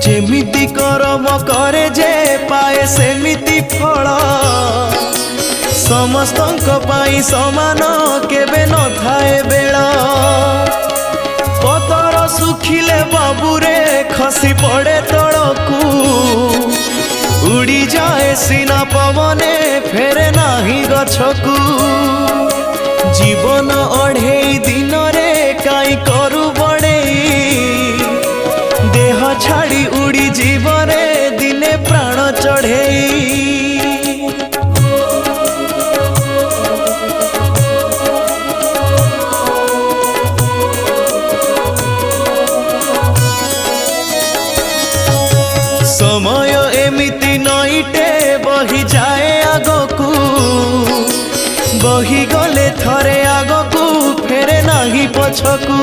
जेमिति करम करे जे पाए सेमिति फल समस्तंक पाई समान केबे न थाए बेल पतर सुखिले बाबूरे खसी पड़े तलकू उड़ी जाए सीना पवने फेरे नाही गछकू जीवन अढ़ेई दिन रे काई करू बड़ेई देह छाड़ी उड़ी जीवरे दिने प्राण चढ़ेई समय एमिति नईटे बही जाए आगकू बही गले थरे आगकू फेरे नाही पछकू।